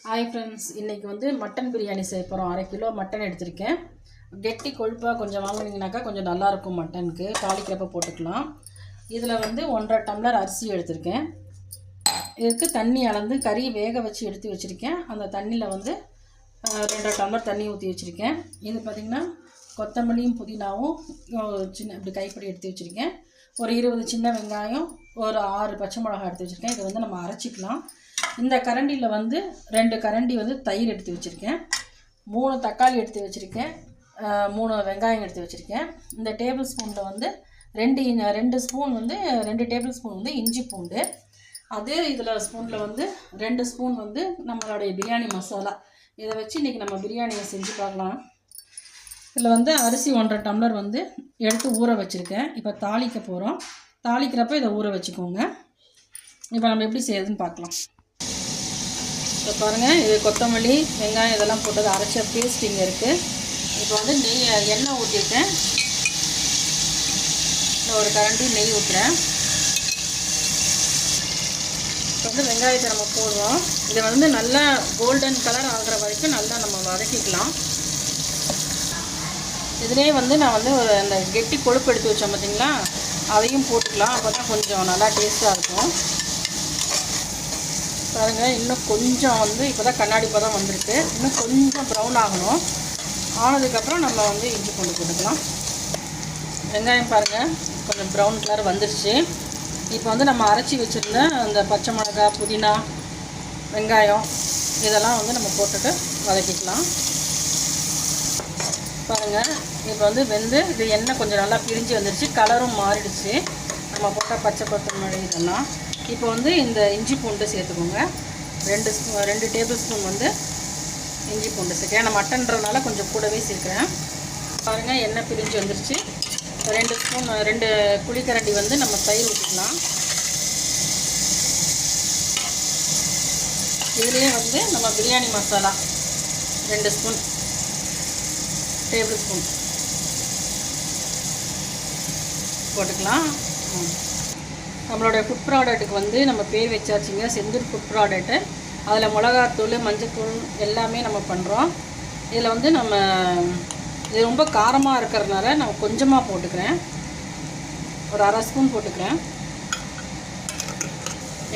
Hi friends, இன்றைக்கி வந்து mutton biryani செய்ய போகிறோம். 1/2 கிலோ மட்டன் எடுத்திருக்கேன். கெட்டி கொழுப்பாக கொஞ்சம் வாங்கினீங்கனாக்கா கொஞ்சம் நல்லாயிருக்கும். மட்டனுக்கு தாளிக்கிறப்ப போட்டுக்கலாம். இதில் வந்து 1.5 டம்ளர் அரிசி எடுத்திருக்கேன். இதுக்கு தண்ணி அளந்து கறி வேக வச்சு எடுத்து வச்சுருக்கேன். அந்த தண்ணியில் வந்து 2 டம்ளர் தண்ணி ஊற்றி வச்சுருக்கேன். இது பார்த்திங்கன்னா கொத்தமல்லியும் புதினாவும் சின்ன இப்படி கைப்படி எடுத்து வச்சுருக்கேன். ஒரு 20 சின்ன வெங்காயம், ஒரு 6 பச்சை மிளகாய் எடுத்து வச்சுருக்கேன். இதை வந்து நம்ம அரைச்சிக்கலாம். இந்த கரண்டியில் வந்து 2 கரண்டி வந்து தயிர் எடுத்து வச்சுருக்கேன். 3 தக்காளி எடுத்து வச்சுருக்கேன். 3 வெங்காயம் எடுத்து வச்சுருக்கேன். இந்த டேபிள் ஸ்பூனில் வந்து 2 ஸ்பூன் வந்து 2 டேபிள் ஸ்பூன் வந்து இஞ்சி பூண்டு. அதே இதில் ஸ்பூனில் வந்து 2 ஸ்பூன் வந்து நம்மளுடைய பிரியாணி மசாலா. இதை வச்சு இன்றைக்கி நம்ம பிரியாணியை செஞ்சு பார்க்கலாம். இதில் வந்து அரிசி 1.5 டம்ளர் வந்து எடுத்து ஊற வச்சுருக்கேன். இப்போ தாளிக்க போகிறோம். தாளிக்கிறப்ப இதை ஊற வச்சுக்கோங்க. இப்போ நம்ம எப்படி செய்யறதுன்னு பார்க்கலாம். இப்போ பாருங்கள், இது கொத்தமல்லி வெங்காயம் இதெல்லாம் போட்டது அரைச்ச பேஸ்ட் இங்கே இருக்குது. இப்போ வந்து எண்ணெய் ஊற்றிருக்கேன். ஒரு கரண்டி நெய் ஊற்றுறேன். இப்போ வந்து வெங்காயத்தை நம்ம போடுவோம். இதை வந்து நல்லா கோல்டன் கலர் ஆகிற வரைக்கும் நல்லா நம்ம வதக்கிக்கலாம். இதிலே வந்து நான் வந்து அந்த கெட்டி கொழுப்பு எடுத்து வச்சோம் பார்த்திங்களா, அதையும் போட்டுக்கலாம். அப்போ தான் கொஞ்சம் நல்லா டேஸ்ட்டாக இருக்கும். பாருங்கள், இன்னும் கொஞ்சம் வந்து இப்போ தான் கண்ணாடி பதம் வந்திருக்கு. இன்னும் கொஞ்சம் ப்ரௌன் ஆகணும். ஆனதுக்கப்புறம் நம்ம வந்து இஞ்சி பூண்டு போட்டுக்கலாம். வெங்காயம் பாருங்கள் கொஞ்சம் ப்ரௌன் கலர் வந்துருச்சு. இப்போ வந்து நம்ம அரைச்சி வச்சுருந்த அந்த பச்சை மிளகாய், புதினா, வெங்காயம் இதெல்லாம் வந்து நம்ம போட்டுட்டு வதக்கிக்கலாம். பாருங்கள், இப்போ வந்து வெந்து இது எண்ணெய் கொஞ்சம் நல்லா பிரிஞ்சு வந்துடுச்சு. கலரும் மாறிடுச்சு. நம்ம போட்ட பச்சை கொத்தமல்லி இதெல்லாம். இப்போ வந்து இந்த இஞ்சி பூண்டு சேர்த்துக்கோங்க. 2 டேபிள் ஸ்பூன் வந்து இஞ்சி பூண்டு சேர்க்கிறேன். நான் மட்டன்றதுனால கொஞ்சம் கூடவே சேர்க்குறேன். பாருங்கள், எண்ணெய் பிரிஞ்சு வந்துருச்சு. 2 குழிக்கரண்டி வந்து நம்ம தயிர் ஊற்றிக்கலாம். இதுலேயே வந்து நம்ம biryani masala 2 spoon table spoon போட்டுக்கலாம். நம்மளோட ஃபுட் ப்ராடக்ட்டுக்கு வந்து நம்ம பேர் வச்சாச்சுங்க, செந்தூர் ஃபுட் ப்ராடக்ட்டு. அதில் மிளகாத்தூள், மஞ்சத்தூள் எல்லாமே நம்ம பண்ணுறோம். இதில் வந்து நம்ம இது ரொம்ப காரமாக இருக்கிறதுனால நான் கொஞ்சமாக போட்டுக்கிறேன். ஒரு 1/2 ஸ்பூன் போட்டுக்கிறேன்.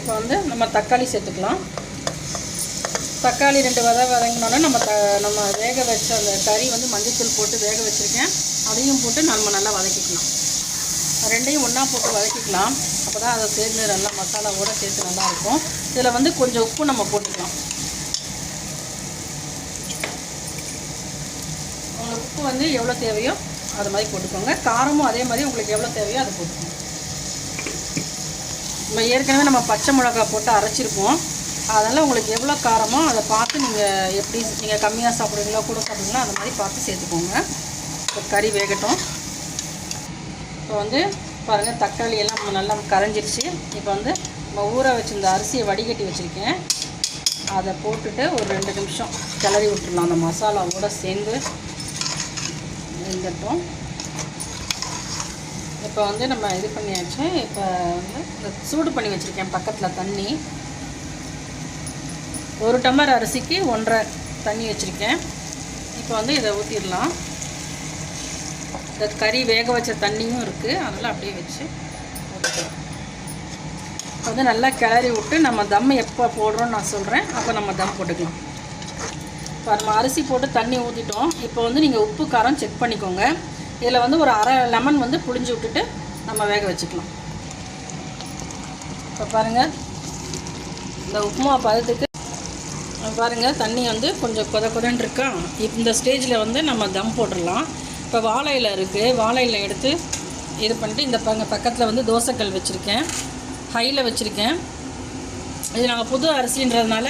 இப்போ வந்து நம்ம தக்காளி சேர்த்துக்கலாம். தக்காளி 2 வதங்கினோன்னா நம்ம வேக வச்ச அந்த கறி வந்து மஞ்சத்தூள் போட்டு வேக வச்சுருக்கேன். அதையும் போட்டு நம்ம நல்லா வதக்கிக்கலாம். 2ஐயும் ஒன்றா போட்டு வதக்கிக்கலாம். அப்போ தான் அதை சேர்ந்து நல்லா மசாலாவோடு சேர்த்து நல்லாயிருக்கும். இதில் வந்து கொஞ்சம் உப்பு நம்ம போட்டுக்கலாம். உங்களுக்கு உப்பு வந்து எவ்வளோ தேவையோ அது மாதிரி போட்டுக்கோங்க. காரமும் அதே மாதிரி உங்களுக்கு எவ்வளோ தேவையோ அதை போட்டுக்கோங்க. நம்ம ஏற்கனவே நம்ம பச்சை மிளகா போட்டு அரைச்சிருப்போம். அதனால் உங்களுக்கு எவ்வளோ காரமோ அதை பார்த்து நீங்கள் கம்மியாக சாப்பிடுவீங்களோ கூட சாப்பிடுவீங்களோ அந்த மாதிரி பார்த்து சேர்த்துக்கோங்க. இப்போ கறி வேகட்டும். இப்போ வந்து பாருங்கள், தக்காளி எல்லாம் நல்லா கரைஞ்சிருச்சு. இப்போ வந்து நம்ம ஊற வச்சுருந்த அரிசியை வடிகட்டி வச்சுருக்கேன். அதை போட்டுட்டு ஒரு 2 நிமிஷம் கிளறி விட்டுடலாம். அந்த மசாலாவோடு சேர்ந்து வெந்துட்டோம். இப்போ வந்து நம்ம இது பண்ணியாச்சு. இப்போ வந்து சூடு பண்ணி வச்சுருக்கேன் பக்கத்தில் தண்ணி. 1 டம்ளர் அரிசிக்கு 1.5 தண்ணி வச்சுருக்கேன். இப்போ வந்து இதை ஊற்றிடலாம். இந்த கறி வேக வச்ச தண்ணியும் இருக்குது, அதனால் அப்படியே வச்சு ஊற்றிக்கலாம். வந்து நல்லா கிளறி விட்டு நம்ம தம் எப்போ போடுறோன்னு நான் சொல்கிறேன். அப்போ நம்ம தம் போட்டுக்கலாம். இப்போ நம்ம அரிசி போட்டு தண்ணி ஊற்றிட்டோம். இப்போ வந்து நீங்கள் உப்பு காரம் செக் பண்ணிக்கோங்க. இதில் வந்து ஒரு 1/2 லெமன் வந்து புழிஞ்சு விட்டுட்டு நம்ம வேக வச்சுக்கலாம். இப்போ பாருங்கள், இந்த உப்புமா பதத்துக்கு பாருங்கள் தண்ணி வந்து கொஞ்சம் கொதன்னு இருக்கா. இந்த ஸ்டேஜில் வந்து நம்ம தம் போட்டுடலாம். இப்போ வாழை இலை இருக்குது. வாழை இலை எடுத்து இது பண்ணிட்டு இந்த பக்கத்தில் வந்து தோசைக்கல் வச்சுருக்கேன். ஹையில் வச்சுருக்கேன். இது நாங்கள் புது அரிசின்றதுனால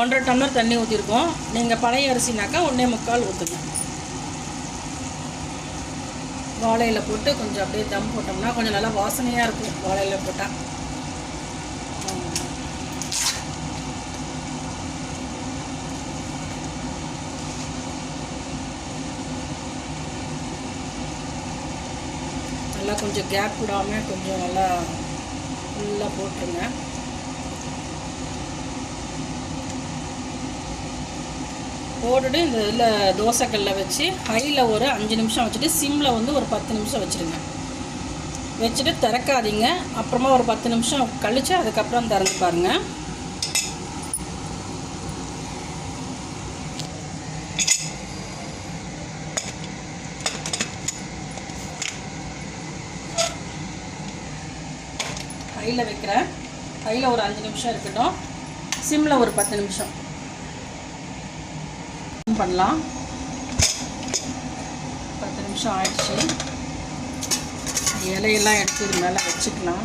1.5 டம்ளர் தண்ணி ஊற்றிருக்கோம். நீங்கள் பழைய அரிசினாக்கா 1.25 ஊற்றுங்க. வாழை இலை போட்டு கொஞ்சம் அப்படியே தம் போட்டோம்னா கொஞ்சம் நல்லா வாசனையாக இருக்கும். வாழை இலை போட்டால் நல்லா கொஞ்சம் கேப் விடாமல் கொஞ்சம் நல்லா ஃபுல்லாக போட்டுருங்க. போட்டுட்டு இந்த இதில் தோசைக்கல்ல வச்சு ஹையில் ஒரு 5 நிமிஷம் வச்சுட்டு சிம்மில் வந்து ஒரு 10 நிமிஷம் வச்சுருங்க. வச்சுட்டு திறக்காதீங்க. அப்புறமா ஒரு 10 நிமிஷம் கழித்து அதுக்கப்புறம் திறந்து பாருங்கள். ஹையில் வைக்கிறேன். ஹையில் ஒரு 5 நிமிஷம் இருக்கட்டும். சிம்மில் ஒரு 10 நிமிஷம் பண்ணலாம். 10 நிமிஷம் ஆயிடுச்சு. இலையெல்லாம் எடுத்து இது மேலே வச்சுக்கலாம்.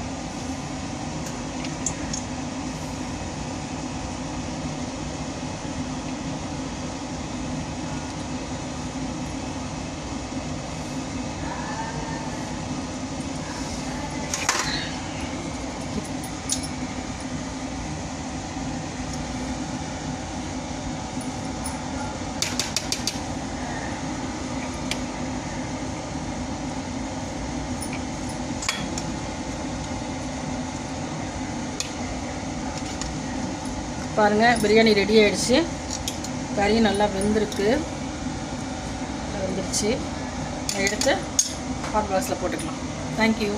பாருங்கள், பிரியாணி ரெடி ஆகிடுச்சு. கறி நல்லா வெந்துருச்சு. எடுத்து ஹாட் பாக்ஸில் போட்டுக்கலாம். தேங்க்யூ.